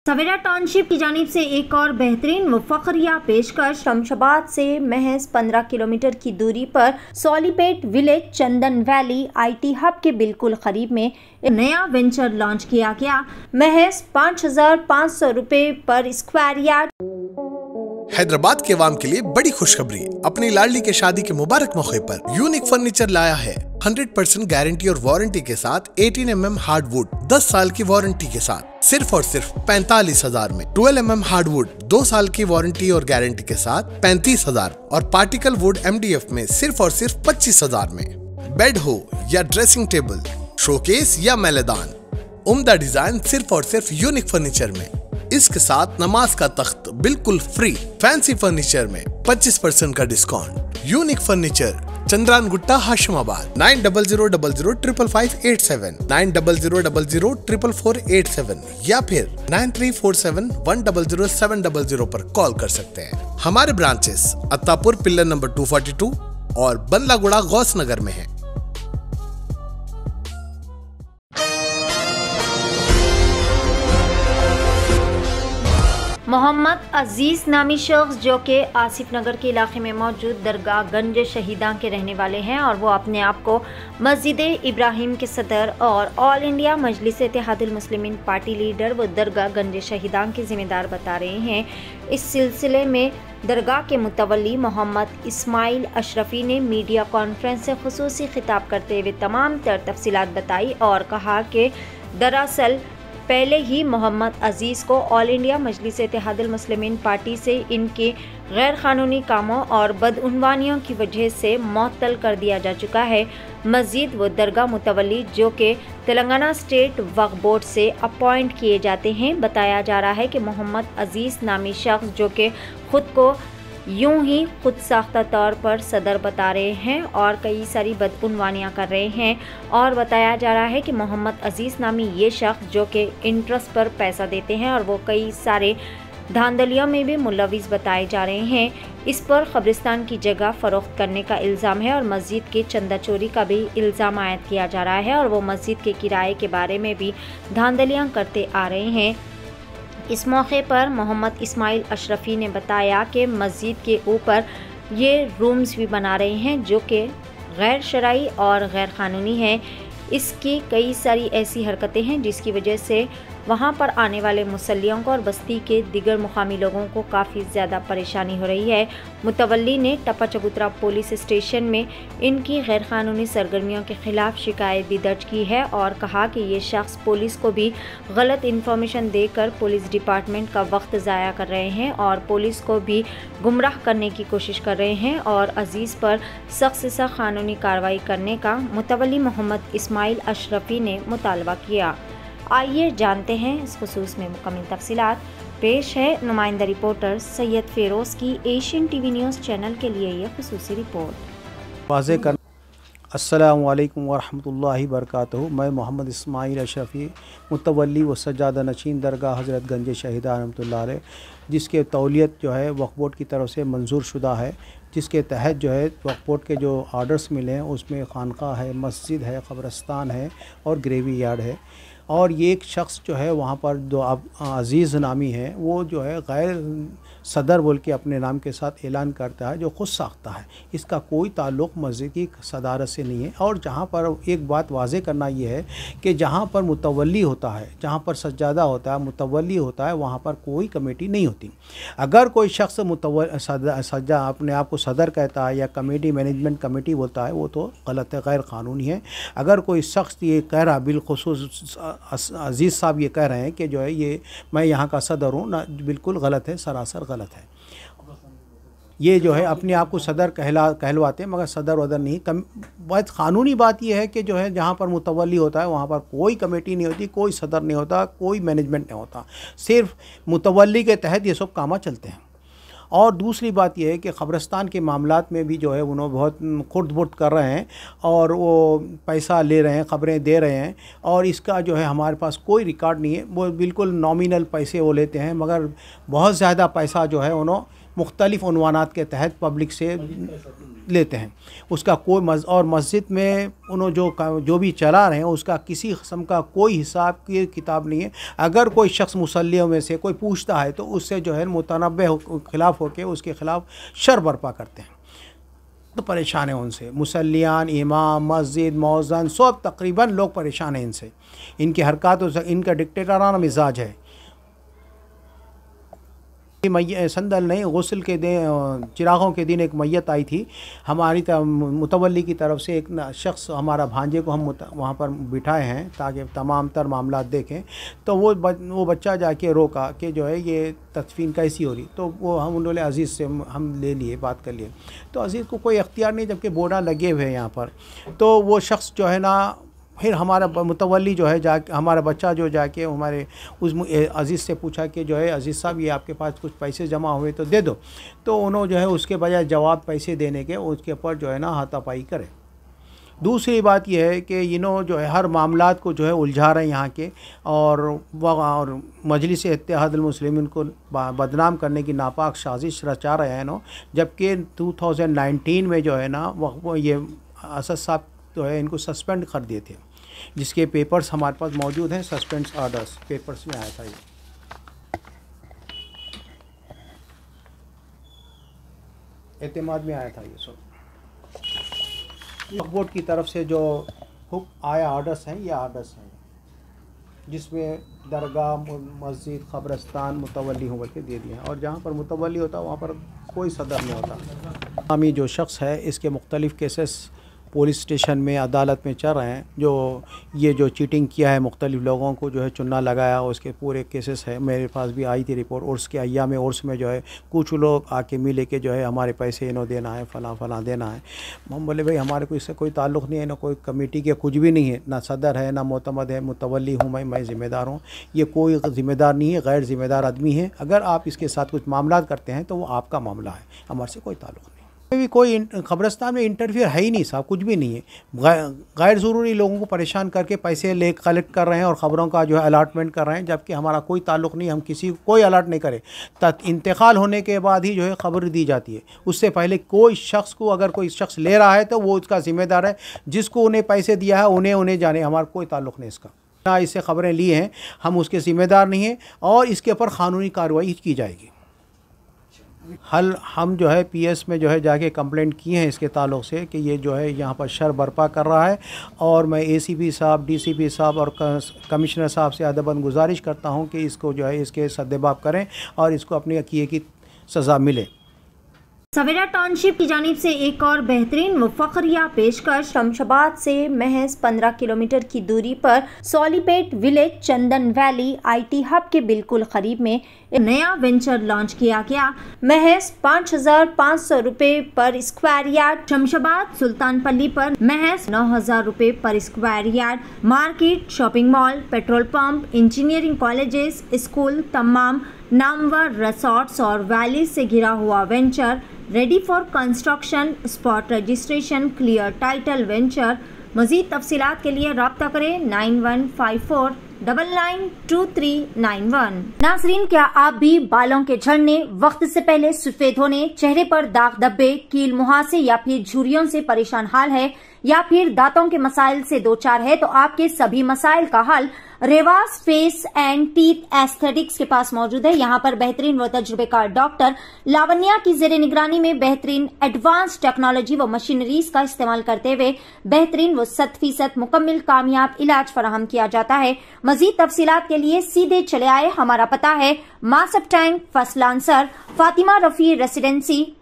सवेरा township की जानिब से एक और बेहतरीन व फखरिया पेशकश। शमशाबाद से महज 15 किलोमीटर की दूरी पर Solipet village Chandan valley IT hub के बिल्कुल करीब में एक नया वेंचर लॉन्च किया गया। महज 5,500 रुपए पर स्क्वायर यार्ड। हैदराबाद के अवाम के लिए बड़ी खुशखबरी। अपनी लाडली के शादी के मुबारक मौके पर यूनिक फर्नीचर लाया है 100% गारंटी और वारंटी के साथ 18 mm हार्डवुड 10 साल की वारंटी के साथ सिर्फ और सिर्फ 45,000 में। 12 mm हार्डवुड 2 साल की वारंटी और गारंटी के साथ 35,000 और पार्टिकल वुड MDF में सिर्फ और सिर्फ 25,000 में। बेड हो या ड्रेसिंग टेबल, शोकेस या मैलेदान, उम्दा डिजाइन सिर्फ और सिर्फ यूनिक फर्नीचर में। इसके साथ नमाज का तख्त बिल्कुल फ्री। फैंसी फर्नीचर में 25% का discount. Unique furniture, Chandrayan Gutta, Hashimabad. 9000005557, 9000004487 या फिर 9347100700 पर कॉल कर सकते हैं। हमारे ब्रांचेस अत्तापुर पिल्लर नंबर 242 और बंदलागुड़ा गौस नगर में है। मोहम्मद अजीज नामी शख्स जो कि आसिफ नगर के इलाके में मौजूद दरगाह गंज शहीदां के रहने वाले हैं और वो अपने आप को मस्जिद इब्राहिम के सदर और ऑल इंडिया मजलिस इत्तेहादुल मुस्लिमीन पार्टी लीडर व दरगाह गंज शहीदां के जिम्मेदार बता रहे हैं। इस सिलसिले में दरगाह के मुतवल्ली मोहम्मद इस्माइल अशरफी ने मीडिया कॉन्फ्रेंस से खुसूसी खिताब करते हुए तमाम तर तफसीलात बताई और कहा कि दरअसल पहले ही मोहम्मद अजीज़ को ऑल इंडिया मजलिस इत्तेहादुल मुस्लिमीन पार्टी से इनके गैर कानूनी कामों और बदउनवानियों की वजह से मुअत्तल कर दिया जा चुका है। मस्जिद व दरगाह मुतवल्ली जो कि तेलंगाना स्टेट वक्फ बोर्ड से अपॉइंट किए जाते हैं। बताया जा रहा है कि मोहम्मद अजीज़ नामी शख्स जो कि खुद को यूं ही खुद साख्ता तौर पर सदर बता रहे हैं और कई सारी बदउनवानियाँ कर रहे हैं। और बताया जा रहा है कि मोहम्मद अजीज़ नामी ये शख्स जो कि इंटरेस्ट पर पैसा देते हैं और वो कई सारे धांधलियों में भी मुलविस बताए जा रहे हैं। इस पर कब्रिस्तान की जगह फ़रोख्त करने का इल्ज़ाम है और मस्जिद के चंदा चोरी का भी इल्ज़ाम आयद किया जा रहा है और वो मस्जिद के किराए के बारे में भी धांधलियाँ करते आ रहे हैं। इस मौके पर मोहम्मद इस्माइल अशरफी ने बताया कि मस्जिद के ऊपर ये रूम्स भी बना रहे हैं जो कि गैर शरई और गैर कानूनी हैं। इसकी कई सारी ऐसी हरकतें हैं जिसकी वजह से वहाँ पर आने वाले मुसल्लियों को और बस्ती के दिगर मुकामी लोगों को काफ़ी ज़्यादा परेशानी हो रही है। मुतवल्ली ने टप्पा चबूतरा पुलिस स्टेशन में इनकी गैर कानूनी सरगर्मियों के ख़िलाफ़ शिकायत भी दर्ज की है और कहा कि ये शख्स पुलिस को भी गलत इन्फॉर्मेशन देकर पुलिस डिपार्टमेंट का वक्त ज़ाया कर रहे हैं और पुलिस को भी गुमराह करने की कोशिश कर रहे हैं और अजीज़ पर सख्त से सख्त कानूनी कार्रवाई करने का मुतवल्ली मोहम्मद इस्माइल अशरफी ने मुतालबा किया। आइए जानते हैं इस खुसूस में मुकम्मल तफसीलात। पेश है नुमाइंदा रिपोर्टर सैयद फ़िरोज़ की एशियन TV न्यूज़ चैनल के लिए यह खुसूसी रिपोर्ट। अस्सलामु अलैकुम वरहमतुल्लाहि वबरकातुहू। मैं मोहम्मद इस्माइल अशरफी मुतवल्ली व सज्जादा नशीन दरगाह हज़रत गंज शहीदा रहमतुल्लाह अलैह, जिसके तौलियत जो है वक्फ बोर्ड की तरफ से मंजूर शुदा है, जिसके तहत जो है वक्फ बोर्ड के जो आर्डर्स मिले हैं उसमें खानका है, मस्जिद है, कब्रस्तान है और ग्रेवी यार्ड है। और ये एक शख्स जो है वहाँ पर जो अजीज़ नामी है वो जो है गैर सदर बोल के अपने नाम के साथ ऐलान करता है जो खुद साख्ता है। इसका कोई ताल्लुक़ मस्जिद की सदारत से नहीं है। और जहाँ पर एक बात वाज़े करना ये है कि जहाँ पर मुतवल्ली होता है, जहाँ पर सज्जादा होता है, मुतवल्ली होता है, वहाँ पर कोई कमेटी नहीं होती। अगर कोई शख्स सज्जा अपने आप को सदर कहता है या कमेटी मैनेजमेंट कमेटी बोलता है वो तो गलत है, गैर कानूनी है। अगर कोई शख्स ये कह रहा, बिलखुसूस अजीज़ साहब ये कह रहे हैं कि जो है ये मैं यहाँ का सदर हूँ, ना, बिल्कुल गलत है, सरासर गलत है। ये जो है अपने आप को सदर कहलवाते हैं मगर सदर वदर नहीं। बहुत क़ानूनी बात यह है कि जो है जहाँ पर मुतवल्ली होता है वहाँ पर कोई कमेटी नहीं होती, कोई सदर नहीं होता, कोई मैनेजमेंट नहीं होता, सिर्फ मुतवल्ली के तहत ये सब काम चलते हैं। और दूसरी बात यह है कि क़ब्रस्तान के मामलात में भी जो है उन्होंने बहुत खुर्द-बुर्द कर रहे हैं और वो पैसा ले रहे हैं, ख़बरें दे रहे हैं और इसका जो है हमारे पास कोई रिकॉर्ड नहीं है। वो बिल्कुल नॉमिनल पैसे वो लेते हैं मगर बहुत ज़्यादा पैसा जो है उन्होंने मुख्तलिफ़ उन्वानात के तहत पब्लिक से लेते हैं। उसका कोई और मस्जिद में उन्होंने जो भी चला रहे हैं उसका किसी किस्म का कोई हिसाब की किताब नहीं है। अगर कोई शख्स मुसल्लियों में से कोई पूछता है तो उससे जो है मुतनब्बे खिलाफ होकर उसके खिलाफ शर बर्पा करते हैं। तो परेशान है उनसे, मुसल्लियान, इमाम, मस्जिद, मौज़न सब तकरीबन लोग परेशान हैं इनसे। इनकी हरकत, इनका डिक्टेटराना मिजाज है। संदल नहीं, गुस्ल के दिन, चिरागों के दिन एक मैयत आई थी हमारी मुतवल्ली की तरफ से। एक शख्स हमारा भांजे को हम वहाँ पर बिठाए हैं ताकि तमाम तर मामला देखें। तो वो बच्चा जाके रोका कि जो है ये तदफीन कैसी हो रही। तो वो हम उन्होंने अज़ीज़ से हम ले लिए, बात कर लिए। तो अज़ीज़ को कोई अख्तियार नहीं, जबकि बोर्डा लगे हुए हैं यहाँ पर। तो वो शख्स जो है ना, फिर हमारा मुतवल्ली जो है जाके, हमारा बच्चा जो जाके हमारे उस अज़ीज़ से पूछा कि जो है अज़ीज़ साहब ये आपके पास कुछ पैसे जमा हुए तो दे दो। तो उन्होंने जो है उसके बजाय जवाब पैसे देने के उसके ऊपर जो है ना हाथापाई करे। दूसरी बात यह है कि जो है हर मामलात को जो है उलझा रहे हैं यहाँ के, और मजलिस इत्तेहादुल मुस्लिमीन को बदनाम करने की नापाक साजिश रचा रहे हैं। जबकि 2019 में जो है ना वो ये असद साहब जो है इनको सस्पेंड कर दिए थे, जिसके पेपर्स हमारे पास मौजूद हैं। सस्पेंड ऑर्डर्स पेपर्स में आया था। ये एतमाद में आया था। ये सब वक्फ बोर्ड की तरफ से जो आया ऑर्डर्स हैं, ये ऑर्डर्स हैं जिसमें दरगाह, मस्जिद, क़ब्रिस्तान मुतवल्ली होकर के दे दिए हैं। और जहाँ पर मुतवल्ली होता वहाँ पर कोई सदर नहीं होता। हमी जो शख्स है इसके मुख्तलिफ़ केसेस पुलिस स्टेशन में, अदालत में चल रहे हैं। जो चीटिंग किया है, मुख्तलिफ़ लोगों को जो है चुना लगाया, उसके पूरे केसेस है। मेरे पास भी आई थी रिपोर्ट। उर्स के अय्याम उर्स में जो है कुछ लोग आके मिले के जो है हमारे पैसे इन्हों देना है, फ़लाँ देना है। हम बोले भाई हमारे को इससे कोई ताल्लुक़ नहीं है, ना कोई कमेटी के कुछ भी नहीं है, ना सदर है, ना मोतमद है। मुतवल्ली हूँ मैं ज़िम्मेदार हूँ। ये कोई ज़िम्मेदार नहीं है, गैर ज़िम्मेदार आदमी है। अगर आप इसके साथ कुछ मामला करते हैं तो वो आपका मामला है, हमारे से कोई ताल्लुक़ नहीं। भी कोई क़ब्रिस्तान में इंटरफियर है ही नहीं साहब, कुछ भी नहीं है। गैर ज़रूरी लोगों को परेशान करके पैसे कलेक्ट कर रहे हैं और ख़बरों का जो है अलाटमेंट कर रहे हैं, जबकि हमारा कोई ताल्लुक़ नहीं। हम किसी को कोई अलाट नहीं करें। इंतकाल होने के बाद ही जो है ख़बर दी जाती है। उससे पहले कोई शख्स को, अगर कोई शख्स ले रहा है तो वो उसका ज़िम्मेदार है। जिसको उन्हें पैसे दिया है उन्हें जाने, हमारा कोई ताल्लुक़ नहीं इसका। ना इससे ख़बरें ली हैं, हम उसके ज़िम्मेदार नहीं हैं और इसके ऊपर क़ानूनी कार्रवाई की जाएगी। हम जो है पीएस में जो है जाके कंप्लेंट किए हैं इसके ताल्लुक़ से कि ये जो है यहाँ पर शर बर्पा कर रहा है। और मैं एसीपी साहब, डीसीपी साहब और कमिश्नर साहब से अदबन गुजारिश करता हूँ कि इसको जो है इसके सद्देबाब करें और इसको अपने किए की सज़ा मिले। सवेरा टाउनशिप की जानिब से एक और बेहतरीन व फ़ख्रिया पेशकश। शमशाबाद से महज 15 किलोमीटर की दूरी पर Solipet village Chandan valley IT hub के बिल्कुल करीब में एक नया वेंचर लॉन्च किया गया। महज 5,500 रुपये पर स्क्वायर यार्ड। शमशाबाद सुल्तानपल्ली पर महज 9,000 रुपये पर square yard. Market, shopping mall, petrol pump, engineering colleges, school, तमाम नामवर रिसोर्ट्स और वैली से घिरा हुआ venture ready for construction. Spot registration, clear title venture. मज़ीद तफसीलात के लिए रब्ता करें 9154 992391। नाज़रीन, क्या आप भी बालों के झड़ने, वक्त से पहले सफेद होने, चेहरे पर दाग धब्बे, कील मुहासे या फिर झुर्रियों से परेशान हाल है, या फिर दांतों के मसाइल से दो चार है, तो आपके सभी मसाइल का हल Revas face and teeth aesthetics के पास मौजूद है। यहाँ पर बेहतरीन व तजुर्बेकार डॉक्टर लावण्या की जेर निगरानी में बेहतरीन एडवांस टेक्नोलॉजी व मशीनरीज का इस्तेमाल करते हुए बेहतरीन व 100% मुकम्मल कामयाब इलाज फराहम किया जाता है। मजीद तफसीलात के लिए सीधे चले आए। हमारा पता है Masab tank, first lancer, Fatima Rafi residency,